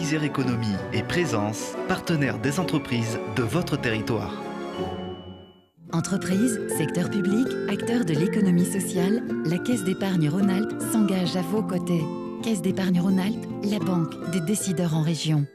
Isère Économie et Présence, partenaire des entreprises de votre territoire. Entreprises, secteur public, acteurs de l'économie sociale, la Caisse d'épargne Rhône-Alpes s'engage à vos côtés. Caisse d'épargne Rhône-Alpes, la banque des décideurs en région.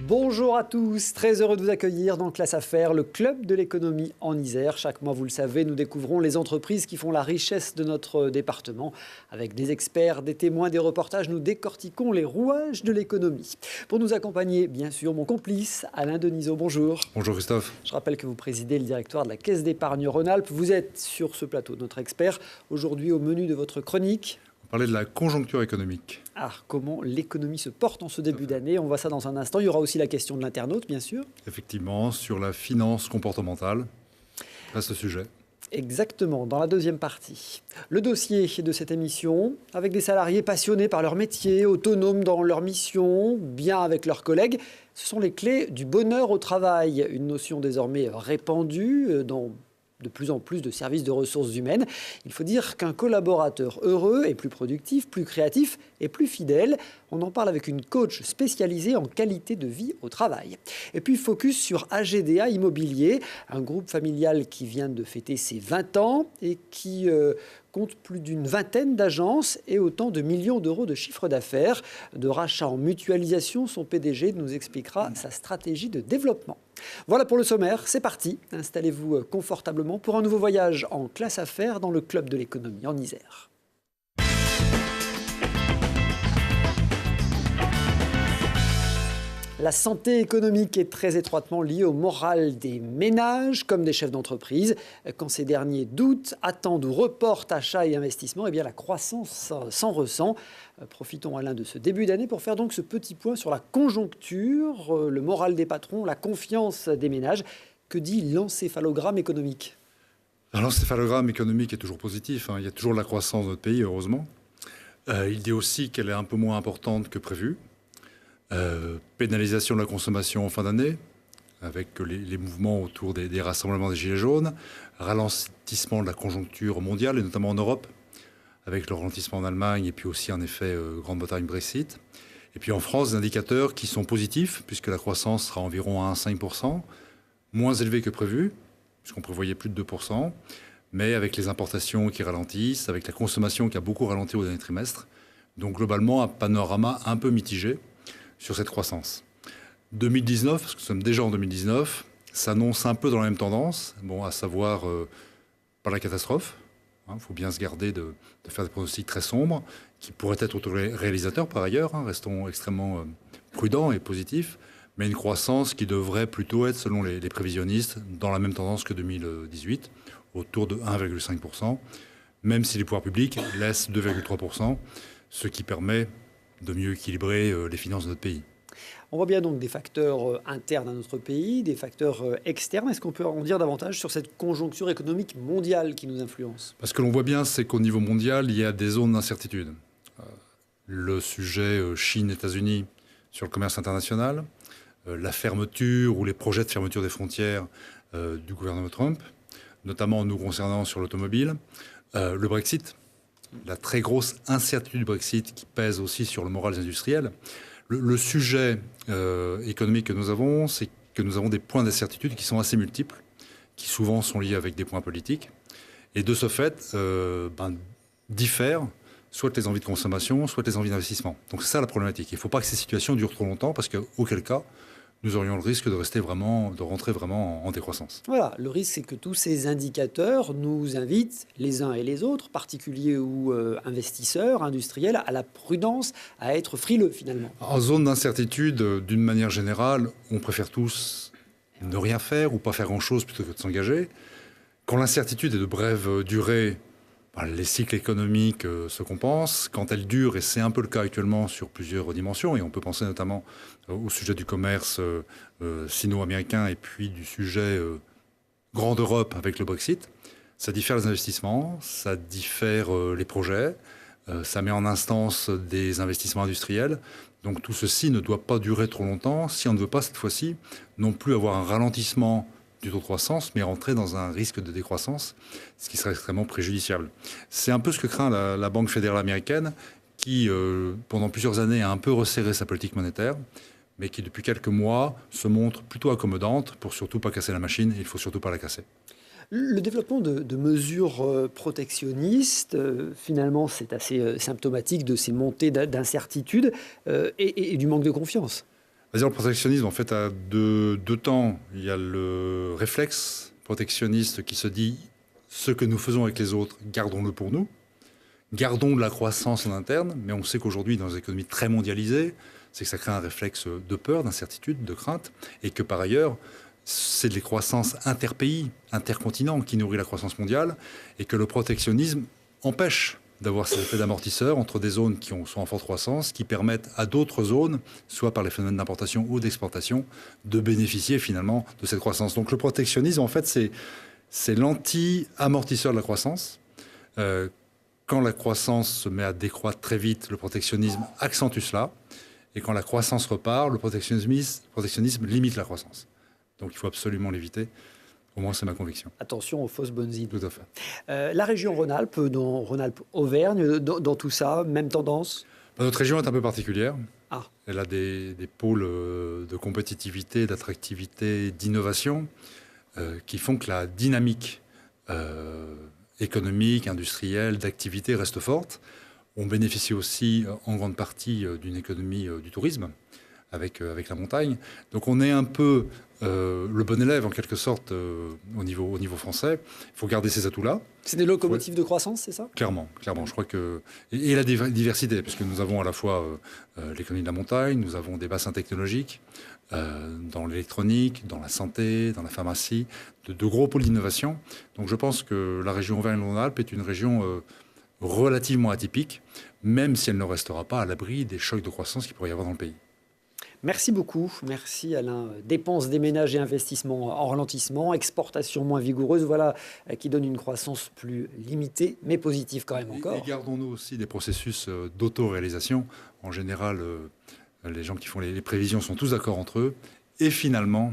Bonjour à tous, très heureux de vous accueillir dans Classe Affaires, le club de l'économie en Isère. Chaque mois, vous le savez, nous découvrons les entreprises qui font la richesse de notre département. Avec des experts, des témoins, des reportages, nous décortiquons les rouages de l'économie. Pour nous accompagner, bien sûr, mon complice, Alain Denisot. Bonjour. Bonjour Christophe. Je rappelle que vous présidez le directoire de la Caisse d'épargne Rhône-Alpes. Vous êtes sur ce plateau notre expert. Aujourd'hui, au menu de votre chronique... On parlait de la conjoncture économique. Comment l'économie se porte en ce début d'année. On voit ça dans un instant. Il y aura aussi la question de l'internaute, bien sûr. Effectivement, sur la finance comportementale. Reste le sujet. Exactement, dans la deuxième partie. Le dossier de cette émission, avec des salariés passionnés par leur métier, autonomes dans leur mission, bien avec leurs collègues, ce sont les clés du bonheur au travail. Une notion désormais répandue dans de plus en plus de services de ressources humaines. Il faut dire qu'un collaborateur heureux est plus productif, plus créatif et plus fidèle. On en parle avec une coach spécialisée en qualité de vie au travail. Et puis focus sur AGDA Immobilier, un groupe familial qui vient de fêter ses 20 ans et qui compte plus d'une vingtaine d'agences et autant de millions d'euros de chiffre d'affaires. De rachat en mutualisation, son PDG nous expliquera sa stratégie de développement. Voilà pour le sommaire, c'est parti. Installez-vous confortablement pour un nouveau voyage en Classe Affaires dans le club de l'économie en Isère. La santé économique est très étroitement liée au moral des ménages comme des chefs d'entreprise. Quand ces derniers doutent, attendent ou reportent achats et investissements, eh bien la croissance s'en ressent. Profitons, Alain, de ce début d'année pour faire donc ce petit point sur la conjoncture, le moral des patrons, la confiance des ménages. Que dit l'encéphalogramme économique ? L'encéphalogramme économique est toujours positif. Il y a toujours de la croissance dans notre pays, heureusement. Il dit aussi qu'elle est un peu moins importante que prévu. Pénalisation de la consommation en fin d'année, avec les mouvements autour des rassemblements des Gilets jaunes, ralentissement de la conjoncture mondiale, et notamment en Europe, avec le ralentissement en Allemagne, et puis aussi en effet Grande-Bretagne, Brexit. Et puis en France, des indicateurs qui sont positifs, puisque la croissance sera environ à 1,5%, moins élevé que prévu, puisqu'on prévoyait plus de 2%, mais avec les importations qui ralentissent, avec la consommation qui a beaucoup ralenti au dernier trimestre. Donc globalement, un panorama un peu mitigé sur cette croissance. 2019, parce que nous sommes déjà en 2019, s'annonce un peu dans la même tendance, à savoir pas la catastrophe. Il faut bien se garder de faire des pronostics très sombres, qui pourraient être autoréalisateurs par ailleurs, restons extrêmement prudents et positifs, mais une croissance qui devrait plutôt être, selon les prévisionnistes, dans la même tendance que 2018, autour de 1,5%, même si les pouvoirs publics laissent 2,3%, ce qui permet de mieux équilibrer les finances de notre pays. On voit bien donc des facteurs internes à notre pays, des facteurs externes. Est-ce qu'on peut en dire davantage sur cette conjoncture économique mondiale qui nous influence ? Ce que l'on voit bien, c'est qu'au niveau mondial, il y a des zones d'incertitude. Le sujet Chine-États-Unis sur le commerce international, la fermeture ou les projets de fermeture des frontières du gouvernement Trump, notamment nous concernant sur l'automobile, le Brexit, la très grosse incertitude du Brexit qui pèse aussi sur le moral des industriels. Le sujet économique que nous avons, c'est que nous avons des points d'incertitude qui sont assez multiples, qui souvent sont liés avec des points politiques, et de ce fait diffèrent soit les envies de consommation, soit les envies d'investissement. Donc c'est ça la problématique. Il ne faut pas que ces situations durent trop longtemps, parce qu'auquel cas, nous aurions le risque de rentrer vraiment en décroissance. Voilà, le risque, c'est que tous ces indicateurs nous invitent, les uns et les autres, particuliers ou investisseurs, industriels, à la prudence, à être frileux finalement. En zone d'incertitude, d'une manière générale, on préfère tous ne rien faire ou pas faire grand-chose plutôt que de s'engager. Quand l'incertitude est de brève durée, les cycles économiques se compensent. Quand elles durent, et c'est un peu le cas actuellement sur plusieurs dimensions, et on peut penser notamment au sujet du commerce sino-américain et puis du sujet Grande Europe avec le Brexit, ça diffère les investissements, ça diffère les projets, ça met en instance des investissements industriels. Donc tout ceci ne doit pas durer trop longtemps si on ne veut pas cette fois-ci non plus avoir un ralentissement du taux de croissance, mais rentrer dans un risque de décroissance, ce qui serait extrêmement préjudiciable. C'est un peu ce que craint la Banque fédérale américaine, qui, pendant plusieurs années, a un peu resserré sa politique monétaire, mais qui, depuis quelques mois, se montre plutôt accommodante pour surtout pas casser la machine, et il ne faut surtout pas la casser. Le développement de mesures protectionnistes, finalement, c'est assez symptomatique de ces montées d'incertitude et du manque de confiance. Le protectionnisme, en fait, a deux temps. Il y a le réflexe protectionniste qui se dit « ce que nous faisons avec les autres, gardons-le pour nous ». Gardons de la croissance en interne, mais on sait qu'aujourd'hui, dans une économie très mondialisée, c'est que ça crée un réflexe de peur, d'incertitude, de crainte, et que par ailleurs, c'est de la croissance interpays, intercontinent qui nourrit la croissance mondiale, et que le protectionnisme empêche d'avoir ces effets d'amortisseur entre des zones qui sont en forte croissance, qui permettent à d'autres zones, soit par les phénomènes d'importation ou d'exportation, de bénéficier finalement de cette croissance. Donc le protectionnisme, en fait, c'est l'anti-amortisseur de la croissance. Quand la croissance se met à décroître très vite, le protectionnisme accentue cela. Et quand la croissance repart, le protectionnisme limite la croissance. Donc il faut absolument l'éviter. Au moins, c'est ma conviction. Attention aux fausses bonnes idées. Tout à fait. La région Rhône-Alpes, dans Rhône-Alpes-Auvergne, dans tout ça, même tendance? Notre région est un peu particulière. Ah. Elle a des pôles de compétitivité, d'attractivité, d'innovation qui font que la dynamique économique, industrielle, d'activité reste forte. On bénéficie aussi en grande partie d'une économie du tourisme avec la montagne. Donc on est un peu le bon élève en quelque sorte au niveau français. Il faut garder ces atouts-là. C'est des locomotives de croissance, c'est ça? Clairement. Je crois que... Et la diversité, parce que nous avons à la fois l'économie de la montagne, nous avons des bassins technologiques, dans l'électronique, dans la santé, dans la pharmacie, de gros pôles d'innovation. Donc je pense que la région Auvergne-Rhône-Alpes est une région relativement atypique, même si elle ne restera pas à l'abri des chocs de croissance qu'il pourrait y avoir dans le pays. Merci beaucoup. Merci Alain. Dépenses des ménages et investissements en ralentissement, exportation moins vigoureuse, voilà qui donne une croissance plus limitée, mais positive quand même encore. Et gardons-nous aussi des processus d'auto-réalisation. En général, les gens qui font les prévisions sont tous d'accord entre eux. Et finalement,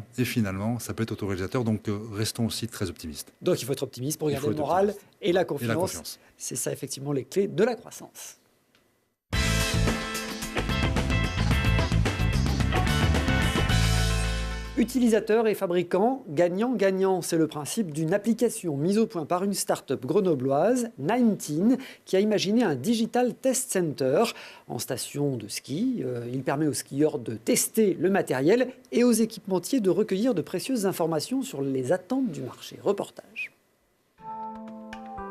ça peut être autoréalisateur. Donc, restons aussi très optimistes. Donc, il faut être optimiste pour garder le moral et la confiance. C'est ça, effectivement, les clés de la croissance. Utilisateurs et fabricants, gagnant-gagnant, c'est le principe d'une application mise au point par une start-up grenobloise, 19, qui a imaginé un Digital Test Center en station de ski. Il permet aux skieurs de tester le matériel et aux équipementiers de recueillir de précieuses informations sur les attentes du marché. Reportage.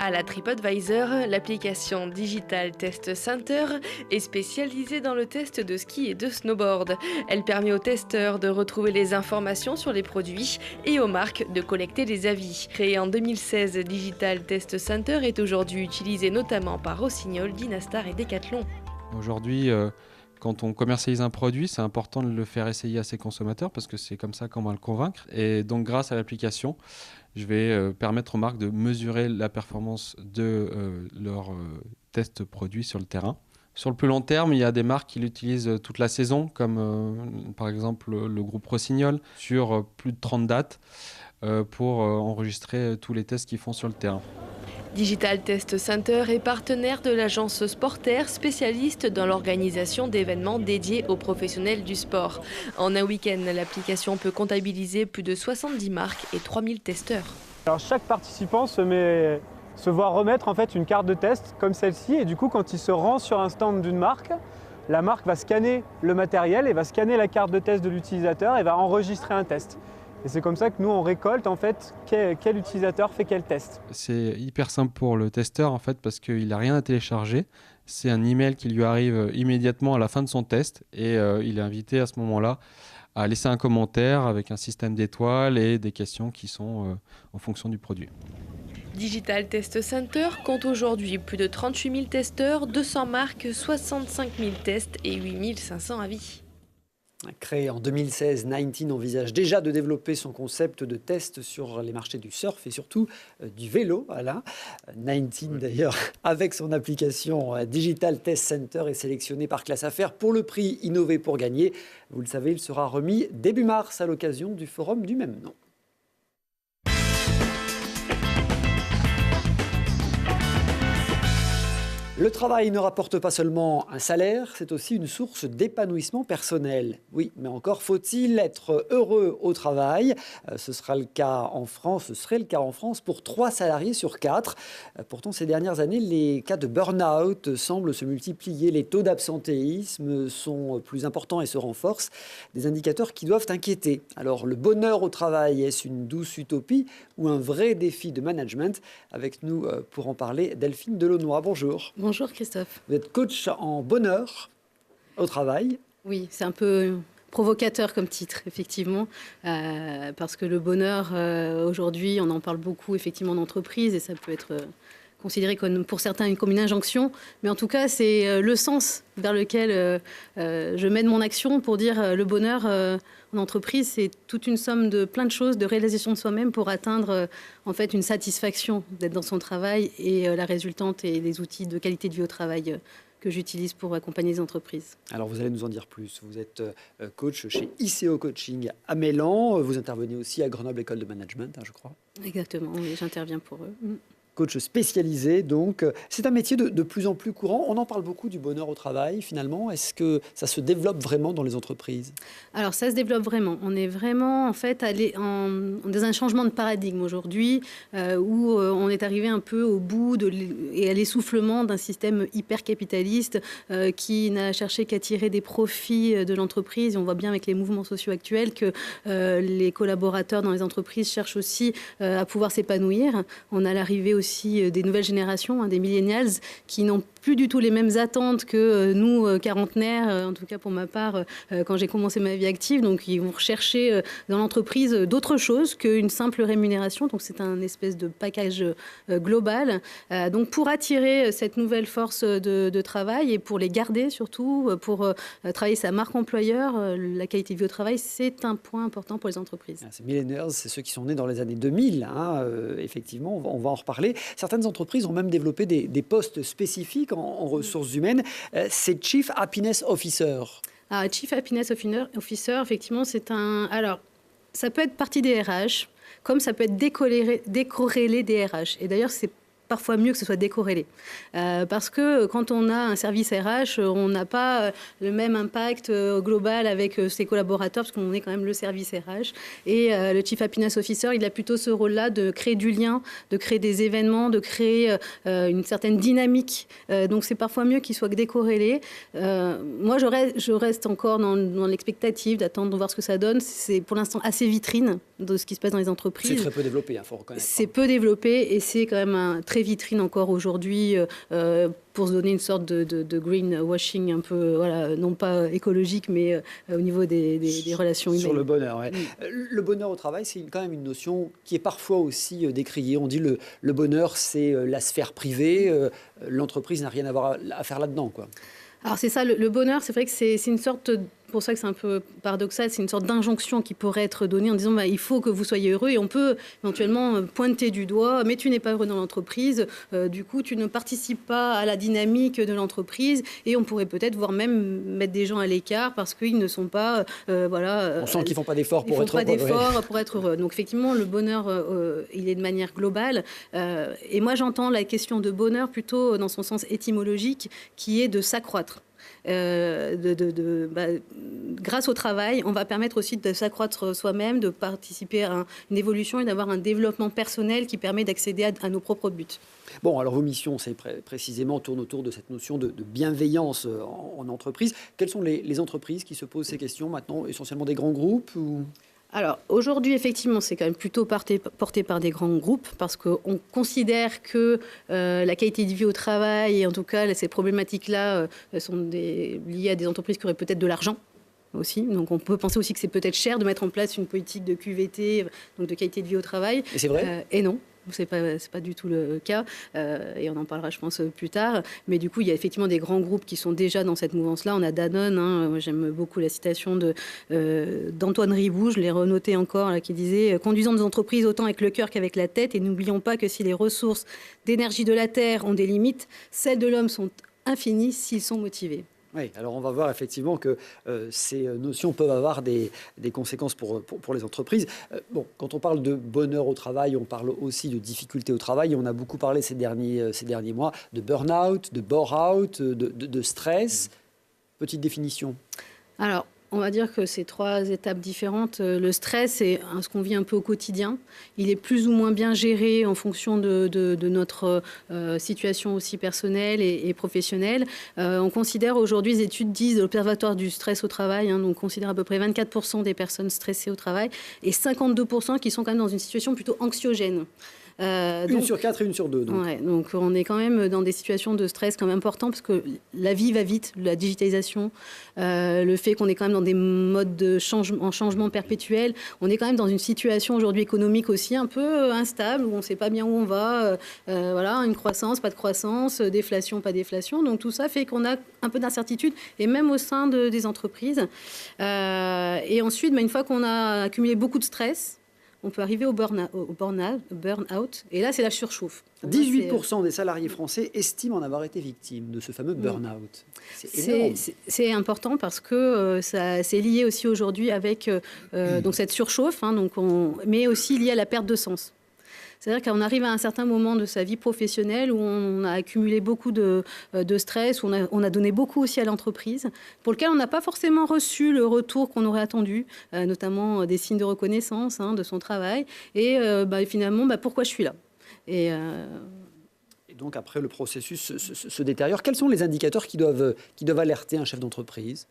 À la TripAdvisor, l'application Digital Test Center est spécialisée dans le test de ski et de snowboard. Elle permet aux testeurs de retrouver les informations sur les produits et aux marques de collecter les avis. Créée en 2016, Digital Test Center est aujourd'hui utilisée notamment par Rossignol, Dynastar et Decathlon. Aujourd'hui, quand on commercialise un produit, c'est important de le faire essayer à ses consommateurs parce que c'est comme ça qu'on va le convaincre. Et donc, grâce à l'application, je vais permettre aux marques de mesurer la performance de leurs tests produits sur le terrain. Sur le plus long terme, il y a des marques qui l'utilisent toute la saison, comme par exemple le groupe Rossignol, sur plus de 30 dates pour enregistrer tous les tests qu'ils font sur le terrain. Digital Test Center est partenaire de l'agence Sportair, spécialiste dans l'organisation d'événements dédiés aux professionnels du sport. En un week-end, l'application peut comptabiliser plus de 70 marques et 3000 testeurs. Alors chaque participant se voit remettre en fait une carte de test comme celle-ci et du coup quand il se rend sur un stand d'une marque, la marque va scanner le matériel et va scanner la carte de test de l'utilisateur et va enregistrer un test. Et c'est comme ça que nous, on récolte en fait quel utilisateur fait quel test. C'est hyper simple pour le testeur en fait parce qu'il n'a rien à télécharger. C'est un email qui lui arrive immédiatement à la fin de son test et il est invité à ce moment-là à laisser un commentaire avec un système d'étoiles et des questions qui sont en fonction du produit. Digital Test Center compte aujourd'hui plus de 38 000 testeurs, 200 marques, 65 000 tests et 8 500 avis. Créé en 2016, 19 envisage déjà de développer son concept de test sur les marchés du surf et surtout du vélo. Voilà. 19 d'ailleurs, avec son application Digital Test Center, est sélectionné par Classe Affaires pour le prix Innover pour gagner. Vous le savez, il sera remis début mars à l'occasion du forum du même nom. Le travail ne rapporte pas seulement un salaire, c'est aussi une source d'épanouissement personnel. Oui, mais encore faut-il être heureux au travail. Ce serait le cas en France pour 3 salariés sur 4. Pourtant, ces dernières années, les cas de burn-out semblent se multiplier. Les taux d'absentéisme sont plus importants et se renforcent. Des indicateurs qui doivent inquiéter. Alors, le bonheur au travail, est-ce une douce utopie ou un vrai défi de management? Avec nous pour en parler, Delphine Delaunoy. Bonjour. Bonjour Christophe. Vous êtes coach en bonheur au travail. Oui, c'est un peu provocateur comme titre, effectivement, parce que le bonheur, aujourd'hui, on en parle beaucoup, effectivement, en entreprise, et ça peut être considéré comme, pour certains comme une injonction, mais en tout cas, c'est le sens vers lequel je mène mon action pour dire le bonheur en entreprise, c'est toute une somme de plein de choses, de réalisation de soi-même pour atteindre en fait une satisfaction d'être dans son travail et la résultante et les outils de qualité de vie au travail que j'utilise pour accompagner les entreprises. Alors vous allez nous en dire plus. Vous êtes coach chez ICO Coaching à Mélan. Vous intervenez aussi à Grenoble École de Management, je crois. Exactement, oui, j'interviens pour eux. Coach spécialisé, donc. C'est un métier de plus en plus courant. On en parle beaucoup du bonheur au travail, finalement. Est-ce que ça se développe vraiment dans les entreprises? Alors, ça se développe vraiment. On est vraiment, en fait, allé dans un changement de paradigme aujourd'hui, où on est arrivé un peu au bout et à l'essoufflement d'un système hyper capitaliste qui n'a cherché qu'à tirer des profits de l'entreprise. Et on voit bien avec les mouvements sociaux actuels que les collaborateurs dans les entreprises cherchent aussi à pouvoir s'épanouir. On a l'arrivée aussi des nouvelles générations, des millennials, qui n'ont plus du tout les mêmes attentes que nous, quarantenaires, en tout cas pour ma part, quand j'ai commencé ma vie active. Donc, ils vont rechercher dans l'entreprise d'autres choses qu'une simple rémunération. Donc, c'est un espèce de package global. Donc, pour attirer cette nouvelle force de travail et pour les garder surtout, pour travailler sa marque employeur, la qualité de vie au travail, c'est un point important pour les entreprises. Ces millennials, c'est ceux qui sont nés dans les années 2000. Effectivement, on va en reparler. Certaines entreprises ont même développé des postes spécifiques en ressources humaines. C'est Chief Happiness Officer. Chief Happiness Officer, effectivement, c'est un... Alors, ça peut être partie des RH, comme ça peut être décorrélé des RH. Et d'ailleurs, c'est parfois mieux que ce soit décorrélé. Parce que quand on a un service RH, on n'a pas le même impact global avec ses collaborateurs, parce qu'on est quand même le service RH. Et le Chief Happiness Officer, il a plutôt ce rôle-là de créer du lien, de créer des événements, de créer une certaine dynamique. Donc c'est parfois mieux qu'il soit décorrélé. Moi, je reste encore dans l'expectative d'attendre de voir ce que ça donne. C'est pour l'instant assez vitrine de ce qui se passe dans les entreprises. C'est très peu développé, il faut reconnaître. C'est peu développé et c'est quand même un très vitrine encore aujourd'hui pour se donner une sorte de greenwashing un peu, voilà, non pas écologique, mais au niveau des relations humaines. Sur le bonheur, ouais. Le bonheur au travail, c'est quand même une notion qui est parfois aussi décriée. On dit le bonheur, c'est la sphère privée, l'entreprise n'a rien à faire là-dedans, quoi. Alors c'est ça, le bonheur, c'est vrai que c'est une sorte... pour ça que c'est un peu paradoxal, c'est une sorte d'injonction qui pourrait être donnée en disant il faut que vous soyez heureux, et on peut éventuellement pointer du doigt, mais tu n'es pas heureux dans l'entreprise, du coup tu ne participes pas à la dynamique de l'entreprise, et on pourrait peut-être voire même mettre des gens à l'écart parce qu'ils ne sont pas on sent qu'ils ne font pas d'efforts pour être heureux. Ils ne font pas d'efforts pour être heureux. Donc effectivement le bonheur il est de manière globale, et moi j'entends la question de bonheur plutôt dans son sens étymologique qui est de s'accroître. Grâce au travail, on va permettre aussi de s'accroître soi-même, de participer à une évolution et d'avoir un développement personnel qui permet d'accéder à nos propres buts. Bon, alors vos missions, c'est précisément tournent autour de cette notion de bienveillance en entreprise. Quelles sont les entreprises qui se posent ces questions maintenant? Essentiellement des grands groupes ou... Alors aujourd'hui, effectivement, c'est quand même plutôt porté par des grands groupes parce qu'on considère que la qualité de vie au travail et en tout cas ces problématiques-là sont liées à des entreprises qui auraient peut-être de l'argent aussi. Donc on peut penser aussi que c'est peut-être cher de mettre en place une politique de QVT, donc de qualité de vie au travail. Et c'est vrai et non. c'est pas du tout le cas, et on en parlera, je pense, plus tard. Mais du coup, il y a effectivement des grands groupes qui sont déjà dans cette mouvance-là. On a Danone, moi j'aime beaucoup la citation d'Antoine Riboud, je l'ai renoté encore, là, qui disait « Conduisons nos entreprises autant avec le cœur qu'avec la tête, et n'oublions pas que si les ressources d'énergie de la Terre ont des limites, celles de l'homme sont infinies s'ils sont motivés. » Oui, alors on va voir effectivement que ces notions peuvent avoir des conséquences pour les entreprises. Bon, quand on parle de bonheur au travail, on parle aussi de difficultés au travail. On a beaucoup parlé ces derniers mois de burn-out, de bore-out, de stress. Petite définition. Alors, on va dire que c'est 3 étapes différentes. Le stress, c'est ce qu'on vit un peu au quotidien. Il est plus ou moins bien géré en fonction de notre situation aussi personnelle et professionnelle. On considère aujourd'hui, les études disent, l'Observatoire du stress au travail, donc on considère à peu près 24% des personnes stressées au travail et 52% qui sont quand même dans une situation plutôt anxiogène. Une sur 4 et une sur 2. Donc. Ouais, donc on est quand même dans des situations de stress quand même importantes parce que la vie va vite, la digitalisation, le fait qu'on est quand même dans des modes de changement perpétuel. On est quand même dans une situation aujourd'hui économique aussi un peu instable où on ne sait pas bien où on va. Voilà, une croissance, pas de croissance, déflation, pas déflation. Donc tout ça fait qu'on a un peu d'incertitude et même au sein des entreprises. Et ensuite, une fois qu'on a accumulé beaucoup de stress, on peut arriver au burn-out, et là, c'est la surchauffe. 18% des salariés français estiment en avoir été victimes de ce fameux burn-out. C'est important parce que c'est lié aussi aujourd'hui avec donc cette surchauffe, mais aussi lié à la perte de sens. C'est-à-dire qu'on arrive à un certain moment de sa vie professionnelle où on a accumulé beaucoup de stress, où on a donné beaucoup aussi à l'entreprise, pour lequel on n'a pas forcément reçu le retour qu'on aurait attendu, notamment des signes de reconnaissance de son travail. Et finalement, pourquoi je suis là ? Et donc après, le processus se détériore. Quels sont les indicateurs qui doivent alerter un chef d'entreprise ?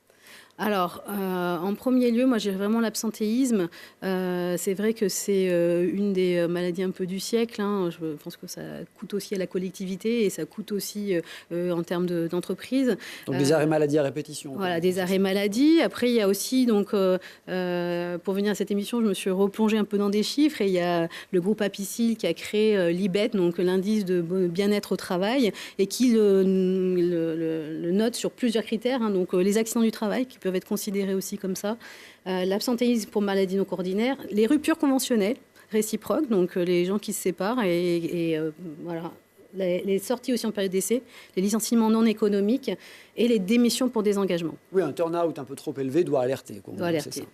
Alors, en premier lieu, moi, j'ai vraiment l'absentéisme. C'est vrai que c'est une des maladies un peu du siècle. Je pense que ça coûte aussi à la collectivité et ça coûte aussi en termes d'entreprise. Donc des arrêts maladie à répétition. Voilà, des arrêts maladie. Après, il y a aussi, donc, pour venir à cette émission, je me suis replongée un peu dans des chiffres et il y a le groupe Apicil qui a créé l'IBET, donc l'indice de bien-être au travail, et qui le note sur plusieurs critères. Donc les accidents du travail qui peuvent être considérés aussi comme ça, l'absentéisme pour maladies non ordinaires, les ruptures conventionnelles réciproques, donc les gens qui se séparent et voilà, les sorties aussi en période d'essai, les licenciements non économiques et les démissions pour désengagement. Oui, un turn-out un peu trop élevé doit alerter. Doit alerter.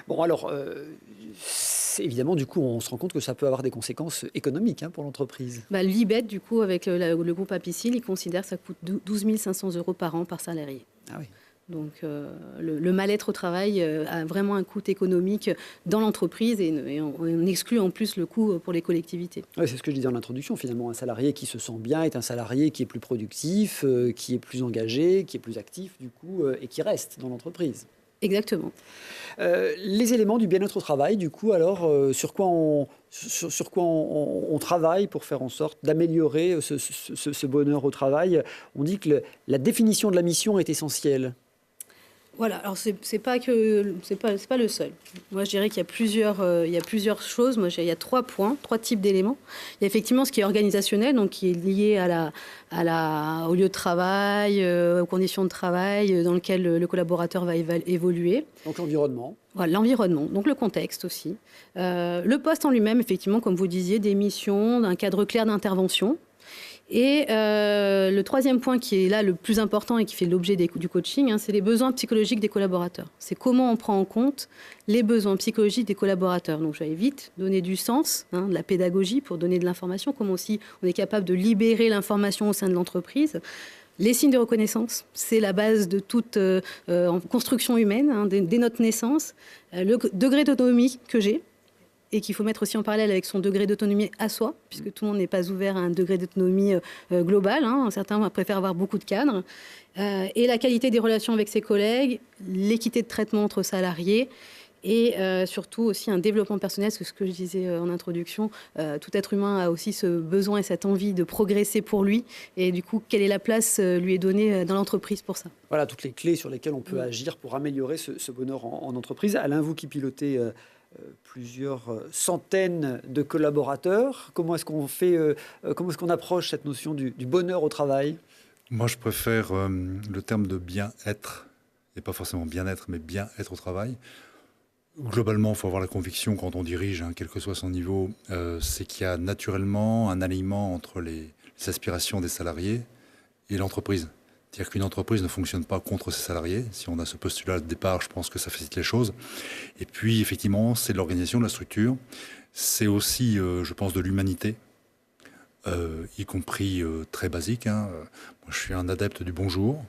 Bon, alors, évidemment, du coup, on se rend compte que ça peut avoir des conséquences économiques pour l'entreprise. L'IBET, du coup, avec le groupe Apicil, il considère que ça coûte 12 500 € par an par salarié. Ah oui. Donc le mal-être au travail a vraiment un coût économique dans l'entreprise et on exclut en plus le coût pour les collectivités. Oui, c'est ce que je disais en introduction. Finalement, un salarié qui se sent bien est un salarié qui est plus productif, qui est plus engagé, qui est plus actif du coup et qui reste dans l'entreprise. Exactement. Les éléments du bien-être au travail, du coup, alors, sur quoi on travaille pour faire en sorte d'améliorer ce bonheur au travail. On dit que la définition de la mission est essentielle. Voilà, alors c'est pas le seul. Moi, je dirais qu'il y a plusieurs choses. Moi, il y a 3 points, 3 types d'éléments. Il y a effectivement ce qui est organisationnel, donc qui est lié au lieu de travail, aux conditions de travail dans lesquelles le collaborateur va évoluer. Donc l'environnement. Voilà, l'environnement, donc le contexte aussi. Le poste en lui-même, effectivement, comme vous disiez, des missions, d'un cadre clair d'intervention. Et le 3e point qui est là le plus important et qui fait l'objet du coaching, c'est les besoins psychologiques des collaborateurs. C'est comment on prend en compte les besoins psychologiques des collaborateurs. Donc j'allais vite donner du sens, de la pédagogie pour donner de l'information, comment aussi on est capable de libérer l'information au sein de l'entreprise. Les signes de reconnaissance, c'est la base de toute construction humaine, dès notre naissance. Le degré d'autonomie que j'ai, et qu'il faut mettre aussi en parallèle avec son degré d'autonomie à soi, puisque tout le monde n'est pas ouvert à un degré d'autonomie global. Certains préfèrent avoir beaucoup de cadres. Et la qualité des relations avec ses collègues, l'équité de traitement entre salariés, et surtout aussi un développement personnel, parce que ce que je disais en introduction, tout être humain a aussi ce besoin et cette envie de progresser pour lui. Et du coup, quelle est la place lui est donnée dans l'entreprise pour ça ? Voilà toutes les clés sur lesquelles on peut agir pour améliorer ce bonheur en entreprise. Alain, vous qui pilotez plusieurs centaines de collaborateurs. Comment est-ce qu'on approche cette notion du bonheur au travail ? Moi, je préfère le terme de bien-être, et pas forcément bien-être, mais bien-être au travail. Globalement, il faut avoir la conviction quand on dirige, quel que soit son niveau, c'est qu'il y a naturellement un alignement entre les aspirations des salariés et l'entreprise. C'est-à-dire qu'une entreprise ne fonctionne pas contre ses salariés. Si on a ce postulat de départ, je pense que ça facilite les choses. Et puis, effectivement, c'est de l'organisation, de la structure. C'est aussi, je pense, de l'humanité, y compris très basique. Moi, je suis un adepte du bonjour.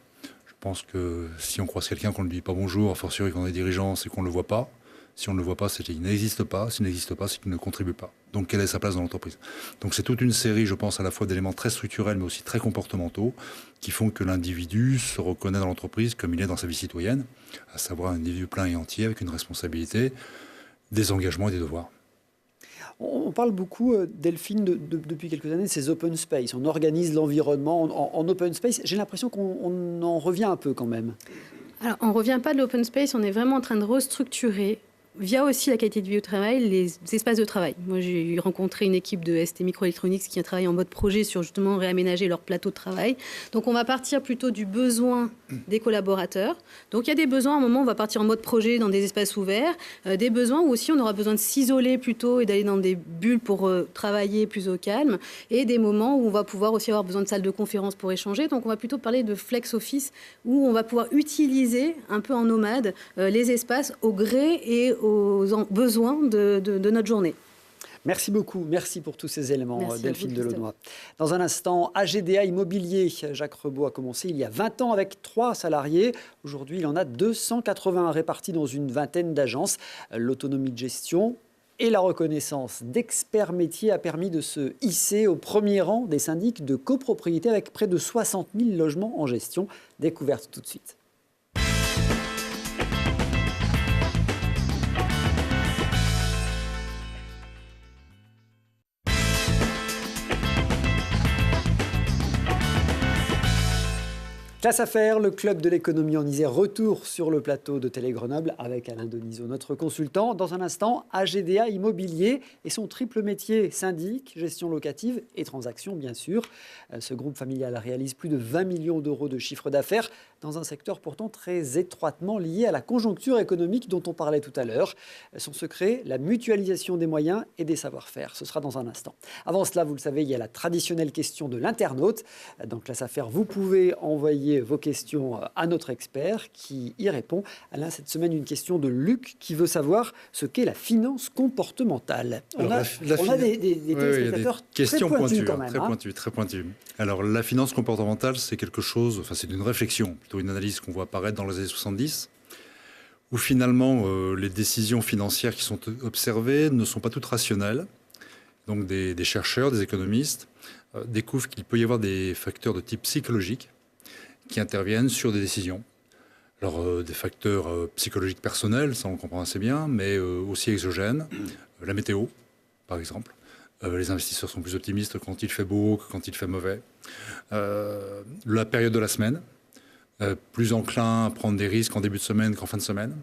Je pense que si on croise quelqu'un qu'on ne lui dit pas bonjour, a fortiori qu'on est dirigeant, c'est qu'on ne le voit pas. Si on ne le voit pas, c'est qu'il n'existe pas. S'il n'existe pas, c'est qu'il ne contribue pas. Donc, quelle est sa place dans l'entreprise ? Donc, c'est toute une série, je pense, à la fois d'éléments très structurels, mais aussi très comportementaux, qui font que l'individu se reconnaît dans l'entreprise comme il est dans sa vie citoyenne, à savoir un individu plein et entier, avec une responsabilité, des engagements et des devoirs. On parle beaucoup, Delphine, depuis quelques années, de ces open space. On organise l'environnement en open space. J'ai l'impression qu'on en revient un peu quand même. Alors, on ne revient pas de l'open space, on est vraiment en train de restructurer via aussi la qualité de vie au travail, les espaces de travail. Moi, j'ai rencontré une équipe de ST Microelectronics qui a travaillé en mode projet sur justement réaménager leur plateau de travail. Donc, on va partir plutôt du besoin des collaborateurs. Donc, il y a des besoins, à un moment, on va partir en mode projet dans des espaces ouverts. Des besoins où aussi, on aura besoin de s'isoler plutôt et d'aller dans des bulles pour travailler plus au calme. Et des moments où on va pouvoir aussi avoir besoin de salles de conférence pour échanger. Donc, on va plutôt parler de flex office où on va pouvoir utiliser un peu en nomade les espaces au gré et aux besoins de notre journée. Merci beaucoup. Merci pour tous ces éléments, Merci Delphine vous, Delaunoy. Dans un instant, AGDA Immobilier. Jacques Rebaud a commencé il y a 20 ans avec 3 salariés. Aujourd'hui, il en a 280 répartis dans une vingtaine d'agences. L'autonomie de gestion et la reconnaissance d'experts métiers a permis de se hisser au premier rang des syndics de copropriété avec près de 60 000 logements en gestion. Découverte tout de suite. Classe Affaires, le club de l'économie en Isère, retour sur le plateau de Télé Grenoble avec Alain Denisot, notre consultant. Dans un instant, AGDA Immobilier et son triple métier, syndic, gestion locative et transactions, bien sûr. Ce groupe familial réalise plus de 20 millions d'euros de chiffre d'affaires dans un secteur pourtant très étroitement lié à la conjoncture économique dont on parlait tout à l'heure. Son secret, la mutualisation des moyens et des savoir-faire. Ce sera dans un instant. Avant cela, vous le savez, il y a la traditionnelle question de l'internaute. Dans Classe Affaires, vous pouvez envoyer vos questions à notre expert qui y répond. Alain, cette semaine, une question de Luc qui veut savoir ce qu'est la finance comportementale. On a des téléspectateurs questions très pointues pointues, quand même. Très pointues. Alors, la finance comportementale, c'est quelque chose, c'est une réflexion, plutôt une analyse qu'on voit apparaître dans les années 70, où finalement, les décisions financières qui sont observées ne sont pas toutes rationnelles. Donc, des chercheurs, des économistes découvrent qu'il peut y avoir des facteurs de type psychologique qui interviennent sur des décisions. Alors, des facteurs psychologiques personnels, ça on le comprend assez bien, mais aussi exogènes. La météo, par exemple. Les investisseurs sont plus optimistes quand il fait beau que quand il fait mauvais. La période de la semaine, plus enclin à prendre des risques en début de semaine qu'en fin de semaine.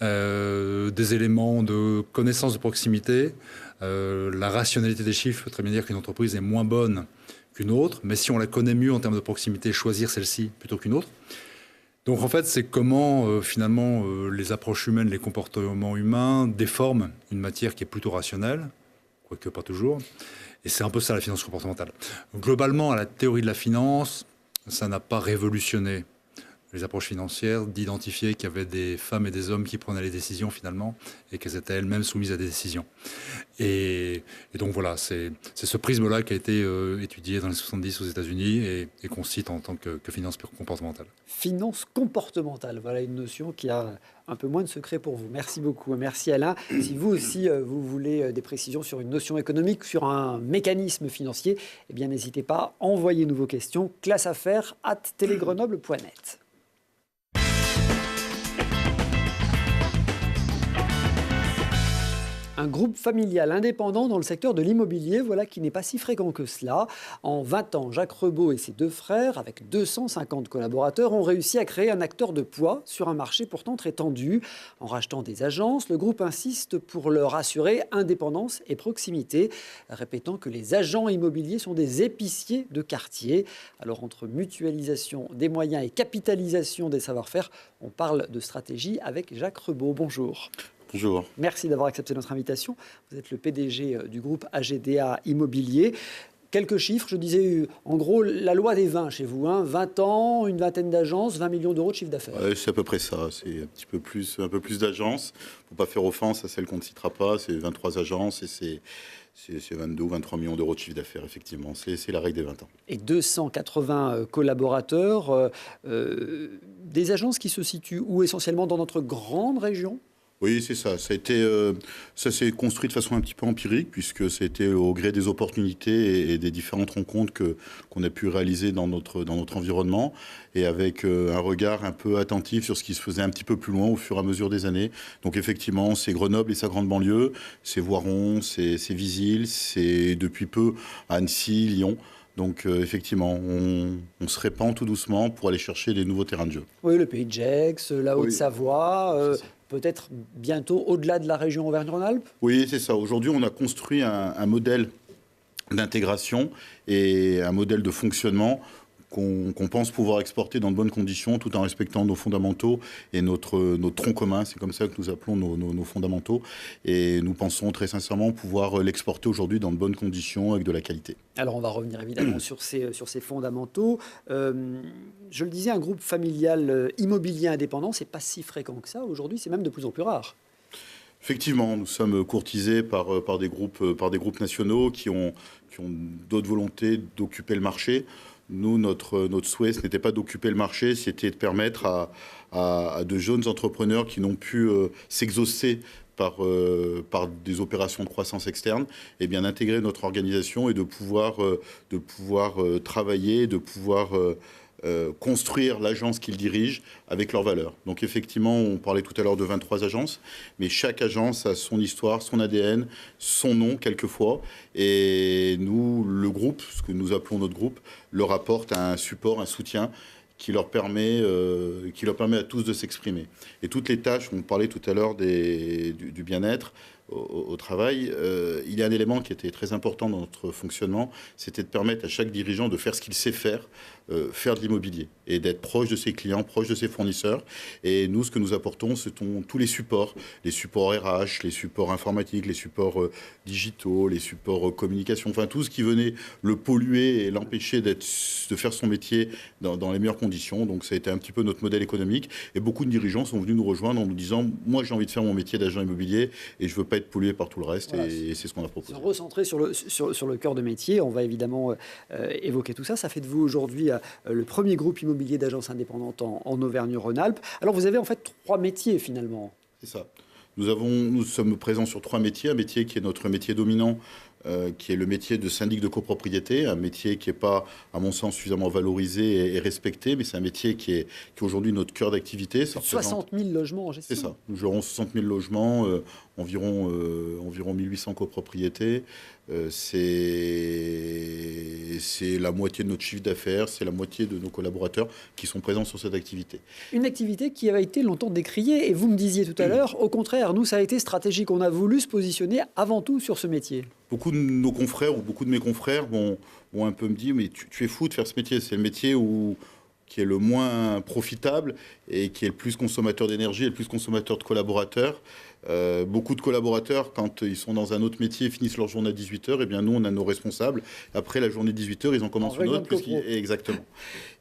Des éléments de connaissance de proximité. La rationalité des chiffres, très bien dire qu'une entreprise est moins bonne qu'une autre, mais si on la connaît mieux en termes de proximité, choisir celle-ci plutôt qu'une autre. Donc en fait, c'est comment finalement les approches humaines, les comportements humains déforment une matière qui est plutôt rationnelle, quoique pas toujours. Et c'est un peu ça la finance comportementale. Globalement, à la théorie de la finance, ça n'a pas révolutionné les approches financières, d'identifier qu'il y avait des femmes et des hommes qui prenaient les décisions finalement, et qu'elles étaient elles-mêmes soumises à des décisions. Et donc voilà, c'est ce prisme-là qui a été étudié dans les 70 aux États-Unis et qu'on cite en tant que finance comportementale. Finance comportementale, voilà une notion qui a un peu moins de secret pour vous. Merci beaucoup. Merci Alain. Si vous aussi, vous voulez des précisions sur une notion économique, sur un mécanisme financier, eh bien n'hésitez pas, envoyez-nous vos questions. classeaffaires@telegrenoble.net. Un groupe familial indépendant dans le secteur de l'immobilier, voilà qui n'est pas si fréquent que cela. En 20 ans, Jacques Rebaud et ses deux frères, avec 250 collaborateurs, ont réussi à créer un acteur de poids sur un marché pourtant très tendu. En rachetant des agences, le groupe insiste pour leur assurer indépendance et proximité, répétant que les agents immobiliers sont des épiciers de quartier. Alors entre mutualisation des moyens et capitalisation des savoir-faire, on parle de stratégie avec Jacques Rebaud. Bonjour. Bonjour. Merci d'avoir accepté notre invitation. Vous êtes le PDG du groupe AGDA Immobilier. Quelques chiffres, je disais en gros la loi des 20 chez vous. 20 ans, une vingtaine d'agences, 20 millions d'euros de chiffre d'affaires. Ouais, c'est à peu près ça. C'est un peu plus d'agences. Il ne faut pas faire offense à celle qu'on ne citera pas. C'est 23 agences et c'est 22 ou 23 millions d'euros de chiffre d'affaires, effectivement. C'est la règle des 20 ans. Et 280 collaborateurs. Des agences qui se situent où essentiellement dans notre grande région ? Oui, c'est ça. Ça s'est construit de façon un petit peu empirique, puisque c'était au gré des opportunités et des différentes rencontres qu'on a pu réaliser dans notre environnement, et avec un regard un peu attentif sur ce qui se faisait un petit peu plus loin au fur et à mesure des années. Donc effectivement, c'est Grenoble et sa grande banlieue, c'est Voiron, c'est Visil, c'est depuis peu Annecy, Lyon. Donc effectivement, on se répand tout doucement pour aller chercher des nouveaux terrains de jeu. Oui, le Pays de Gex, la Haute-Savoie, peut-être bientôt au-delà de la région Auvergne-Rhône-Alpes ? Oui, c'est ça. Aujourd'hui, on a construit un modèle d'intégration et un modèle de fonctionnement qu'on pense pouvoir exporter dans de bonnes conditions, tout en respectant nos fondamentaux et notre tronc commun. C'est comme ça que nous appelons nos fondamentaux. Et nous pensons très sincèrement pouvoir l'exporter aujourd'hui dans de bonnes conditions, avec de la qualité. Alors on va revenir évidemment sur ces fondamentaux. Je le disais, un groupe familial immobilier indépendant, c'est pas si fréquent que ça. Aujourd'hui, c'est même de plus en plus rare. Effectivement, nous sommes courtisés par des groupes nationaux qui ont d'autres volontés d'occuper le marché. Nous, notre souhait, ce n'était pas d'occuper le marché, c'était de permettre à de jeunes entrepreneurs qui n'ont pu s'exaucer par des opérations de croissance externe, et bien d'intégrer notre organisation et de pouvoir travailler, de pouvoir construire l'agence qu'ils dirigent avec leurs valeurs. Donc effectivement, on parlait tout à l'heure de 23 agences, mais chaque agence a son histoire, son ADN, son nom quelquefois. Et nous, le groupe, ce que nous appelons notre groupe, leur apporte un support, un soutien qui leur permet à tous de s'exprimer. Et toutes les tâches, on parlait tout à l'heure du bien-être au travail, il y a un élément qui était très important dans notre fonctionnement, c'était de permettre à chaque dirigeant de faire ce qu'il sait faire de l'immobilier et d'être proche de ses clients, proche de ses fournisseurs. Et nous, ce que nous apportons, ce sont tous les supports RH, les supports informatiques, les supports digitaux, les supports communication, enfin tout ce qui venait le polluer et l'empêcher de faire son métier dans les meilleures conditions. Donc ça a été un petit peu notre modèle économique. Et beaucoup de dirigeants sont venus nous rejoindre en nous disant « Moi, j'ai envie de faire mon métier d'agent immobilier et je ne veux pas être pollué par tout le reste. Voilà, » et c'est ce qu'on a proposé. Recentrer sur le cœur de métier, on va évidemment évoquer tout ça. Ça fait de vous aujourd'hui le premier groupe immobilier d'agences indépendantes en Auvergne-Rhône-Alpes. Alors vous avez en fait 3 métiers finalement. C'est ça. Nous sommes présents sur 3 métiers. Un métier qui est notre métier dominant, qui est le métier de syndic de copropriété, un métier qui n'est pas, à mon sens, suffisamment valorisé et respecté, mais c'est un métier qui est aujourd'hui notre cœur d'activité. 60 000 logements en gestion. C'est ça. Nous gérons 60 000 logements, environ 1800 copropriétés. C'est la moitié de notre chiffre d'affaires, c'est la moitié de nos collaborateurs qui sont présents sur cette activité. Une activité qui avait été longtemps décriée, et vous me disiez tout à l'heure, au contraire, nous, ça a été stratégique. On a voulu se positionner avant tout sur ce métier. Beaucoup de nos confrères ou beaucoup de mes confrères vont un peu me dire « mais tu es fou de faire ce métier, c'est le métier qui est le moins profitable et qui est le plus consommateur d'énergie et le plus consommateur de collaborateurs. » Beaucoup de collaborateurs, quand ils sont dans un autre métier, finissent leur journée à 18h. Et bien nous, on a nos responsables. Après la journée de 18h, ils en commencent une autre. Exactement.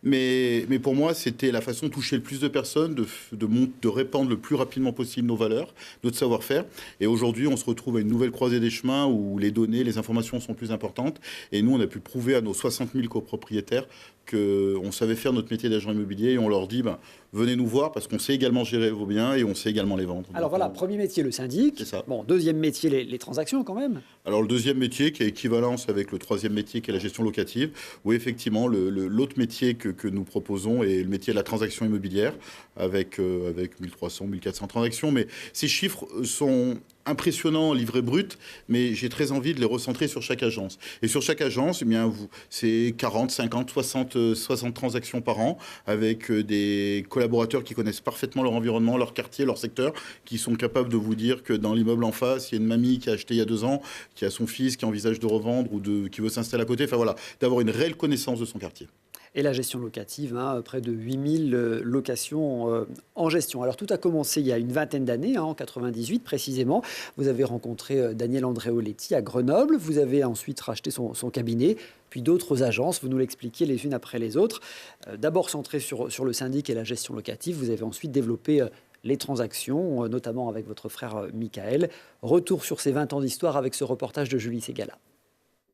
Mais pour moi, c'était la façon de toucher le plus de personnes, de répandre le plus rapidement possible nos valeurs, notre savoir-faire. Et aujourd'hui, on se retrouve à une nouvelle croisée des chemins où les données, les informations sont plus importantes. Et nous, on a pu prouver à nos 60 000 copropriétaires qu'on savait faire notre métier d'agent immobilier. Et on leur dit, venez nous voir parce qu'on sait également gérer vos biens et on sait également les vendre. Alors voilà, premier métier, le syndic. C'est ça. Bon, deuxième métier, les transactions quand même. Alors le deuxième métier qui a équivalence avec le troisième métier qui est la gestion locative, où effectivement l'autre métier que nous proposons est le métier de la transaction immobilière avec 1300, 1400 transactions. Mais ces chiffres sont impressionnants en livret brut, mais j'ai très envie de les recentrer sur chaque agence. Et sur chaque agence, eh bien, c'est 40, 50, 60 transactions par an, avec des collaborateurs qui connaissent parfaitement leur environnement, leur quartier, leur secteur, qui sont capables de vous dire que dans l'immeuble en face, il y a une mamie qui a acheté il y a 2 ans, qui a son fils qui envisage de revendre ou qui veut s'installer à côté. Enfin voilà, d'avoir une réelle connaissance de son quartier. Et la gestion locative, près de 8000 locations en gestion. Alors tout a commencé il y a une vingtaine d'années, en 98 précisément. Vous avez rencontré Daniel Andréoletti à Grenoble. Vous avez ensuite racheté son cabinet, puis d'autres agences. Vous nous l'expliquiez les unes après les autres. D'abord centré sur le syndic et la gestion locative. Vous avez ensuite développé les transactions, notamment avec votre frère Michael. Retour sur ces 20 ans d'histoire avec ce reportage de Julie Ségala.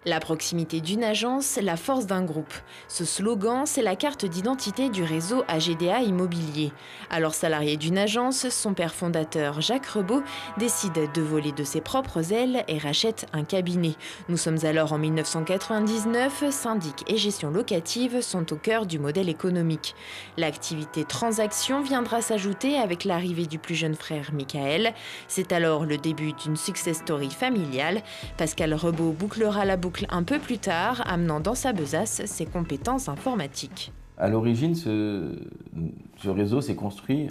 La proximité d'une agence, la force d'un groupe. Ce slogan, c'est la carte d'identité du réseau AGDA Immobilier. Alors salarié d'une agence, son père fondateur, Jacques Rebaud, décide de voler de ses propres ailes et rachète un cabinet. Nous sommes alors en 1999, syndic et gestion locative sont au cœur du modèle économique. L'activité transaction viendra s'ajouter avec l'arrivée du plus jeune frère Michael. C'est alors le début d'une success story familiale. Pascal Rebaud bouclera la boucle un peu plus tard, amenant dans sa besace ses compétences informatiques. À l'origine, ce réseau s'est construit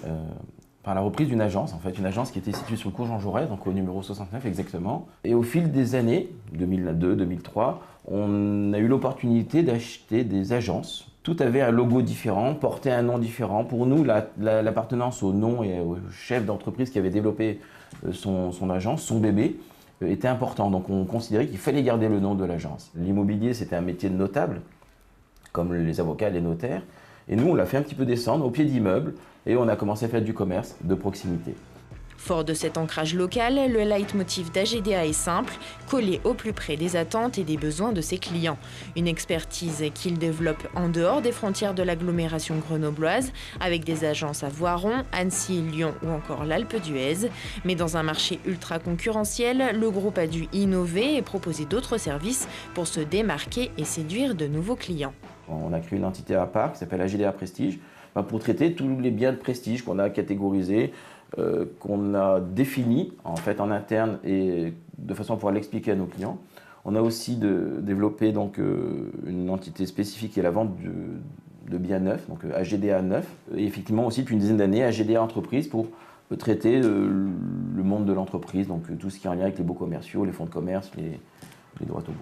par la reprise d'une agence, une agence qui était située sur le cours Jean Jaurès, donc au numéro 69 exactement. Et au fil des années, 2002, 2003, on a eu l'opportunité d'acheter des agences. Tout avait un logo différent, portait un nom différent. Pour nous, l'appartenance au nom et au chef d'entreprise qui avait développé son agence, son bébé, était important. Donc on considérait qu'il fallait garder le nom de l'agence. L'immobilier, c'était un métier de notable, comme les avocats, les notaires. Et nous, on l'a fait un petit peu descendre au pied d'immeubles et on a commencé à faire du commerce de proximité. Fort de cet ancrage local, le leitmotiv d'AGDA est simple, coller au plus près des attentes et des besoins de ses clients. Une expertise qu'il développe en dehors des frontières de l'agglomération grenobloise, avec des agences à Voiron, Annecy, Lyon ou encore l'Alpe d'Huez. Mais dans un marché ultra concurrentiel, le groupe a dû innover et proposer d'autres services pour se démarquer et séduire de nouveaux clients. On a créé une entité à part qui s'appelle AGDA Prestige, pour traiter tous les biens de prestige qu'on a catégorisés, qu'on a défini en interne et de façon à pouvoir l'expliquer à nos clients. On a aussi développé une entité spécifique qui est la vente de biens neufs, donc AGDA neuf, et effectivement aussi depuis une dizaine d'années AGDA entreprise pour traiter le monde de l'entreprise, donc tout ce qui est en lien avec les baux commerciaux, les fonds de commerce, les droits au baux.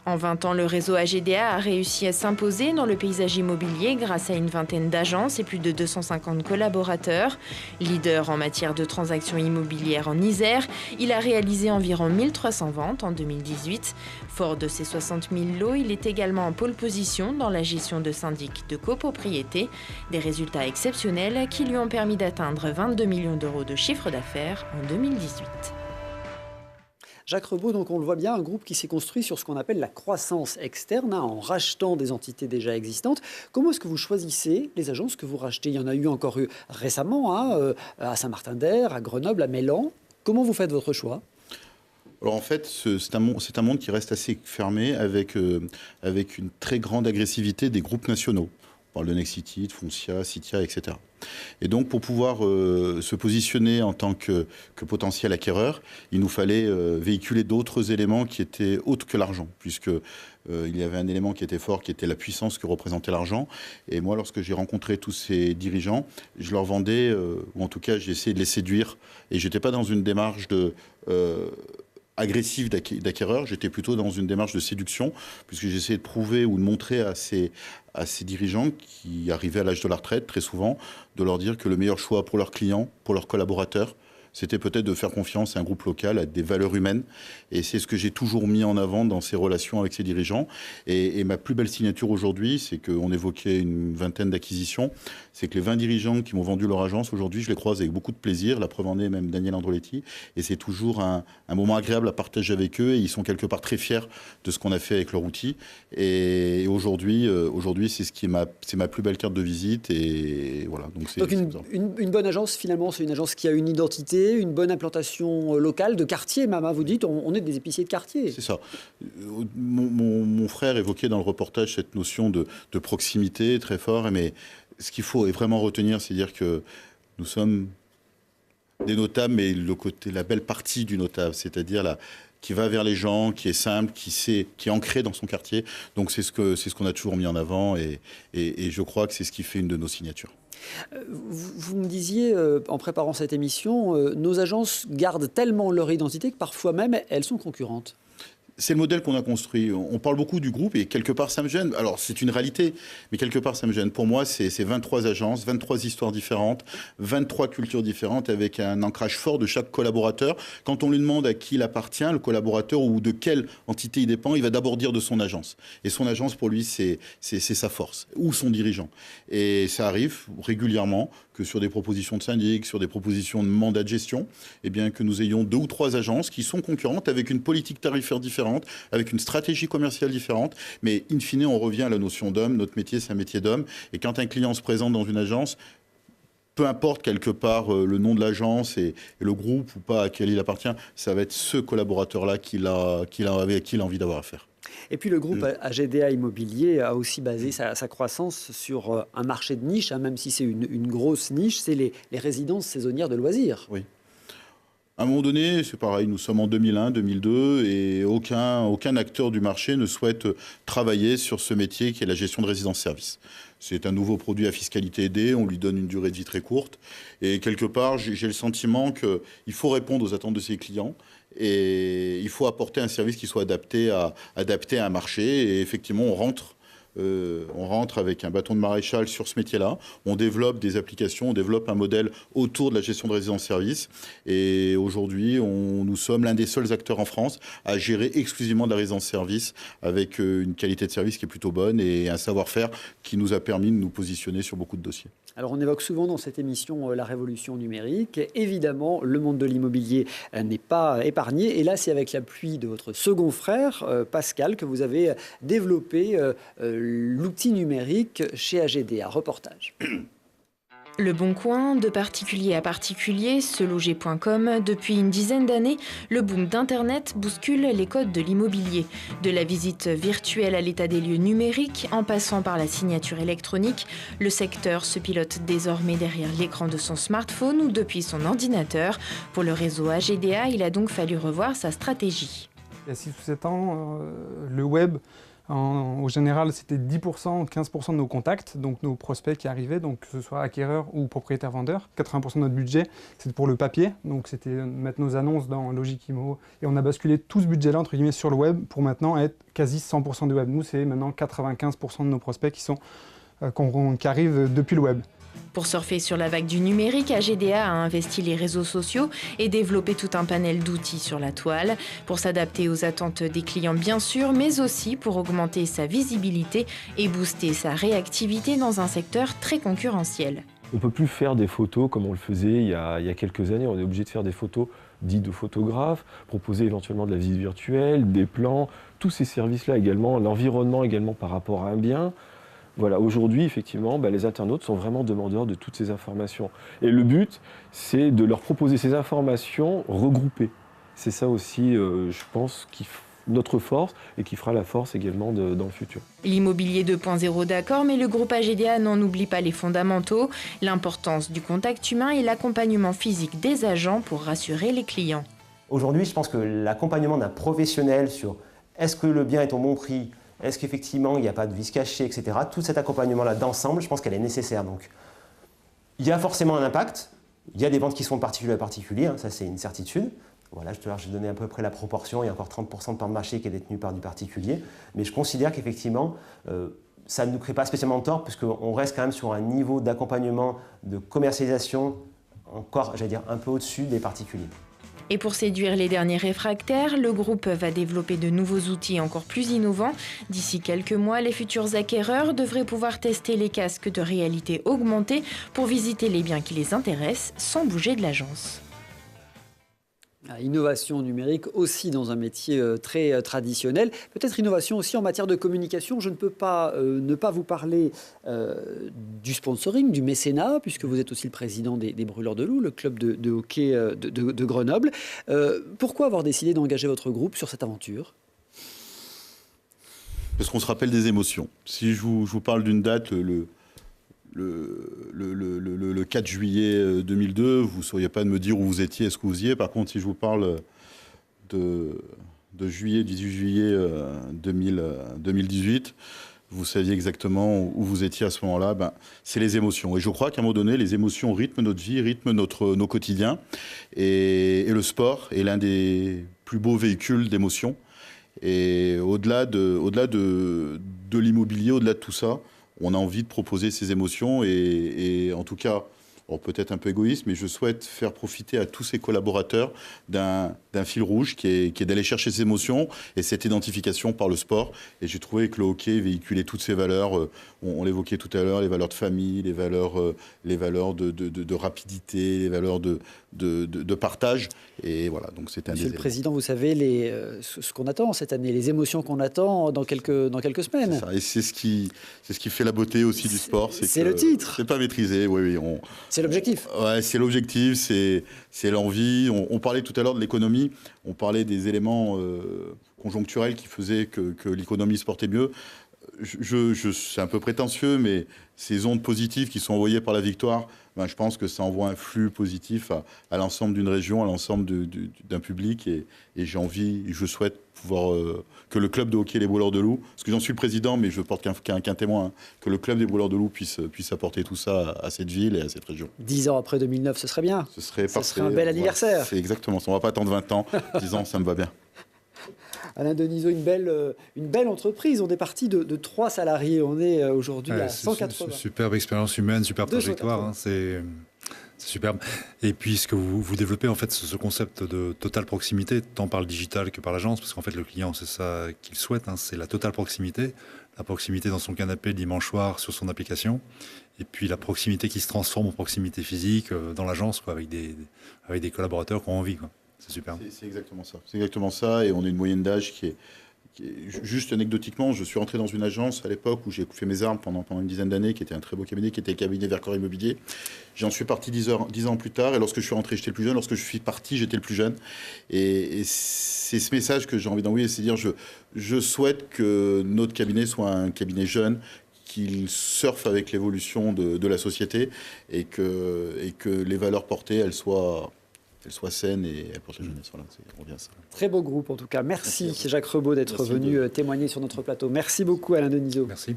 En 20 ans, le réseau AGDA a réussi à s'imposer dans le paysage immobilier grâce à une vingtaine d'agences et plus de 250 collaborateurs. Leader en matière de transactions immobilières en Isère, il a réalisé environ 1300 ventes en 2018. Fort de ses 60 000 lots, il est également en pole position dans la gestion de syndics de copropriété. Des résultats exceptionnels qui lui ont permis d'atteindre 22 millions d'euros de chiffre d'affaires en 2018. Jacques Rebaud, donc on le voit bien, un groupe qui s'est construit sur ce qu'on appelle la croissance externe, en rachetant des entités déjà existantes. Comment est-ce que vous choisissez les agences que vous rachetez? Il y en a eu encore récemment, à Saint-Martin-d'Air, à Grenoble, à Mélan. Comment vous faites votre choix? Alors en fait, c'est un monde qui reste assez fermé avec une très grande agressivité des groupes nationaux. On parle de Nexity, de Foncia, Citia, etc. Et donc, pour pouvoir se positionner en tant que potentiel acquéreur, il nous fallait véhiculer d'autres éléments qui étaient autres que l'argent, puisque il y avait un élément qui était fort, qui était la puissance que représentait l'argent. Et moi, lorsque j'ai rencontré tous ces dirigeants, je leur vendais, ou en tout cas, j'ai essayé de les séduire. Et je n'étais pas dans une démarche agressive d'acquéreur, j'étais plutôt dans une démarche de séduction, puisque j'essayais de prouver ou de montrer à ces dirigeants qui arrivaient à l'âge de la retraite, très souvent, de leur dire que le meilleur choix pour leurs clients, pour leurs collaborateurs, c'était peut-être de faire confiance à un groupe local, à des valeurs humaines. Et c'est ce que j'ai toujours mis en avant dans ces relations avec ces dirigeants. Et ma plus belle signature aujourd'hui, c'est qu'on évoquait une vingtaine d'acquisitions, c'est que les 20 dirigeants qui m'ont vendu leur agence, aujourd'hui, je les croise avec beaucoup de plaisir. La preuve en est même Daniel Andréoletti. Et c'est toujours un moment agréable à partager avec eux. Et ils sont quelque part très fiers de ce qu'on a fait avec leur outil. Et aujourd'hui, c'est ma plus belle carte de visite. Et voilà. Donc une bonne agence, finalement, c'est une agence qui a une identité, une bonne implantation locale, de quartier, même. Vous dites, on est des épiciers de quartier. C'est ça. Mon frère évoquait dans le reportage cette notion de proximité très fort. Mais ce qu'il faut vraiment retenir, c'est dire que nous sommes Des notables, mais la belle partie du notable, c'est-à-dire qui va vers les gens, qui est simple, qui est ancré dans son quartier. Donc c'est ce qu'on a toujours mis en avant et je crois que c'est ce qui fait une de nos signatures. Vous me disiez, en préparant cette émission, nos agences gardent tellement leur identité que parfois même elles sont concurrentes. C'est le modèle qu'on a construit. On parle beaucoup du groupe et quelque part ça me gêne. Alors c'est une réalité, mais quelque part ça me gêne. Pour moi, c'est 23 agences, 23 histoires différentes, 23 cultures différentes avec un ancrage fort de chaque collaborateur. Quand on lui demande à qui il appartient, le collaborateur, ou de quelle entité il dépend, il va d'abord dire de son agence. Et son agence, pour lui, c'est sa force, ou son dirigeant. Et ça arrive régulièrement que sur des propositions de syndic, sur des propositions de mandat de gestion, eh bien, que nous ayons 2 ou 3 agences qui sont concurrentes avec une politique tarifaire différente, avec une stratégie commerciale différente. Mais in fine, on revient à la notion d'homme. Notre métier, c'est un métier d'homme. Et quand un client se présente dans une agence, peu importe quelque part le nom de l'agence et le groupe ou pas à quel il appartient, ça va être ce collaborateur-là avec qui il a envie d'avoir affaire. Et puis le groupe AGDA Immobilier a aussi basé sa croissance sur un marché de niche, même si c'est une grosse niche, c'est les résidences saisonnières de loisirs. Oui. À un moment donné, c'est pareil, nous sommes en 2001, 2002 et aucun acteur du marché ne souhaite travailler sur ce métier qui est la gestion de résidence-service. C'est un nouveau produit à fiscalité aidée, on lui donne une durée de vie très courte. Et quelque part, j'ai le sentiment qu'il faut répondre aux attentes de ses clients et il faut apporter un service qui soit adapté à un marché. Et effectivement, on rentre avec un bâton de maréchal sur ce métier-là. On développe des applications, on développe un modèle autour de la gestion de résidence-service. Et aujourd'hui, nous sommes l'un des seuls acteurs en France à gérer exclusivement de la résidence-service avec une qualité de service qui est plutôt bonne et un savoir-faire qui nous a permis de nous positionner sur beaucoup de dossiers. Alors on évoque souvent dans cette émission la révolution numérique. Évidemment, le monde de l'immobilier n'est pas épargné. Et là, c'est avec l'appui de votre second frère, Pascal, que vous avez développé l'outil numérique chez AGDA. Reportage. Le Bon Coin, de particulier à particulier, seloger.com, depuis une dizaine d'années, le boom d'Internet bouscule les codes de l'immobilier. De la visite virtuelle à l'état des lieux numériques, en passant par la signature électronique, le secteur se pilote désormais derrière l'écran de son smartphone ou depuis son ordinateur. Pour le réseau AGDA, il a donc fallu revoir sa stratégie. Il y a 6 ou 7 ans, le web, au général, c'était 10% ou 15% de nos contacts, donc nos prospects qui arrivaient, donc que ce soit acquéreurs ou propriétaires-vendeurs. 80% de notre budget, c'était pour le papier, donc c'était mettre nos annonces dans Logikimo. Et on a basculé tout ce budget-là, entre guillemets, sur le web pour maintenant être quasi 100% de web. Nous, c'est maintenant 95% de nos prospects qui arrivent depuis le web. Pour surfer sur la vague du numérique, AGDA a investi les réseaux sociaux et développé tout un panel d'outils sur la toile pour s'adapter aux attentes des clients bien sûr, mais aussi pour augmenter sa visibilité et booster sa réactivité dans un secteur très concurrentiel. On ne peut plus faire des photos comme on le faisait il y a quelques années. On est obligé de faire des photos dites de photographes, proposer éventuellement de la visite virtuelle, des plans, tous ces services-là également, l'environnement également par rapport à un bien. Voilà, aujourd'hui, effectivement, les internautes sont vraiment demandeurs de toutes ces informations. Et le but, c'est de leur proposer ces informations regroupées. C'est ça aussi, je pense, notre force et qui fera la force également dans le futur. L'immobilier 2.0, d'accord, mais le groupe AGDA n'en oublie pas les fondamentaux, l'importance du contact humain et l'accompagnement physique des agents pour rassurer les clients. Aujourd'hui, je pense que l'accompagnement d'un professionnel sur est-ce que le bien est au bon prix, est-ce qu'effectivement il n'y a pas de vice caché, etc. Tout cet accompagnement-là d'ensemble, je pense qu'elle est nécessaire. Donc, il y a forcément un impact. Il y a des ventes qui sont de particulier à particulier, ça c'est une certitude. Voilà, je donnais à peu près la proportion. Il y a encore 30% de part de marché qui est détenu par du particulier. Mais je considère qu'effectivement, ça ne nous crée pas spécialement de tort puisqu'on reste quand même sur un niveau d'accompagnement, de commercialisation encore, j'allais dire, un peu au-dessus des particuliers. Et pour séduire les derniers réfractaires, le groupe va développer de nouveaux outils encore plus innovants. D'ici quelques mois, les futurs acquéreurs devraient pouvoir tester les casques de réalité augmentée pour visiter les biens qui les intéressent sans bouger de l'agence. Innovation numérique aussi dans un métier très traditionnel. Peut-être innovation aussi en matière de communication. Je ne peux pas ne pas vous parler du sponsoring, du mécénat, puisque vous êtes aussi le président des Brûleurs de Loups, le club de hockey de Grenoble. Pourquoi avoir décidé d'engager votre groupe sur cette aventure ? Parce qu'on se rappelle des émotions. Si je vous parle d'une date, le le 4 juillet 2002, vous ne sauriez pas de me dire où vous étiez, est-ce que vous y êtes. Par contre, si je vous parle de juillet, 18 juillet 2018, vous saviez exactement où vous étiez à ce moment-là. C'est les émotions. Et je crois qu'à un moment donné, les émotions rythment notre vie, rythment nos quotidiens. Et le sport est l'un des plus beaux véhicules d'émotions. Et au-delà de l'immobilier, au-delà de tout ça, on a envie de proposer ces émotions. Et en tout cas, peut-être un peu égoïste, mais je souhaite faire profiter à tous ces collaborateurs d'un fil rouge qui est d'aller chercher ces émotions et cette identification par le sport. Et j'ai trouvé que le hockey véhiculait toutes ces valeurs. On l'évoquait tout à l'heure, les valeurs de famille, les valeurs de rapidité, les valeurs de partage. Et voilà, donc c'est un Monsieur le Président, vous savez ce qu'on attend cette année, les émotions qu'on attend dans quelques semaines. C'est ça, et c'est ce qui fait la beauté aussi du sport. C'est le titre. C'est pas maîtrisé, oui. C'est l'objectif. Ouais, c'est l'objectif, c'est l'envie. On parlait tout à l'heure de l'économie, on parlait des éléments conjoncturels qui faisaient que l'économie se portait mieux. C'est un peu prétentieux, mais ces ondes positives qui sont envoyées par la victoire, je pense que ça envoie un flux positif à l'ensemble d'une région, à l'ensemble d'un public. Et je souhaite pouvoir que le club de hockey Les Brûleurs de Loup, parce que j'en suis le président, mais je porte qu'un témoin, que le club des Brûleurs de Loup puisse apporter tout ça à cette ville et à cette région. 10 ans après 2009, ce serait bien. Ce serait parfait. Ce serait un bel anniversaire. C'est exactement ça. On ne va pas attendre 20 ans. 10 ans, ça me va bien. Alain Denisot, une belle entreprise. On est parti de 3 salariés. On est aujourd'hui à 180. Superbe expérience humaine, superbe trajectoire. C'est superbe. Et puis ce que vous développez, en fait, ce concept de totale proximité, tant par le digital que par l'agence, parce qu'en fait, le client, c'est ça qu'il souhaite, c'est la totale proximité. La proximité dans son canapé le dimanche soir sur son application. Et puis la proximité qui se transforme en proximité physique dans l'agence, avec des collaborateurs qui ont envie, quoi. C'est super. C'est exactement ça. C'est exactement ça. Et on a une moyenne d'âge qui est juste anecdotiquement. Je suis rentré dans une agence à l'époque où j'ai fait mes armes pendant une dizaine d'années, qui était un très beau cabinet, qui était le cabinet Vercors Immobilier. J'en suis parti 10 ans plus tard. Et lorsque je suis rentré, j'étais le plus jeune. Lorsque je suis parti, j'étais le plus jeune. Et c'est ce message que j'ai envie d'envoyer. C'est dire, je souhaite que notre cabinet soit un cabinet jeune, qu'il surfe avec l'évolution de la société et que les valeurs portées, elles soient saines et pour la jeunesse. Voilà, on revient à ça. Très beau groupe en tout cas. Merci Jacques Rebaud d'être venu témoigner sur notre plateau. Merci beaucoup Alain Denisot. Merci.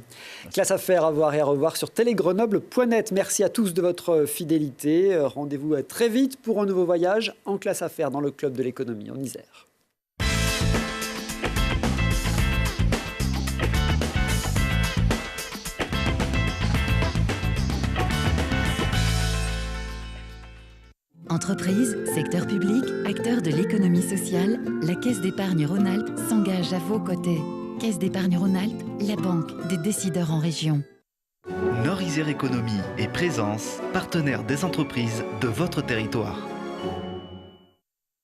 Classe Affaires à voir et à revoir sur télégrenoble.net. Merci à tous de votre fidélité. Rendez-vous très vite pour un nouveau voyage en Classe Affaires dans le club de l'économie en Isère. Entreprises, secteur public, acteurs de l'économie sociale, la Caisse d'épargne Rhône-Alpes s'engage à vos côtés. Caisse d'épargne Rhône-Alpes, la banque des décideurs en région. Nord-Isère Économie et Présence, partenaire des entreprises de votre territoire.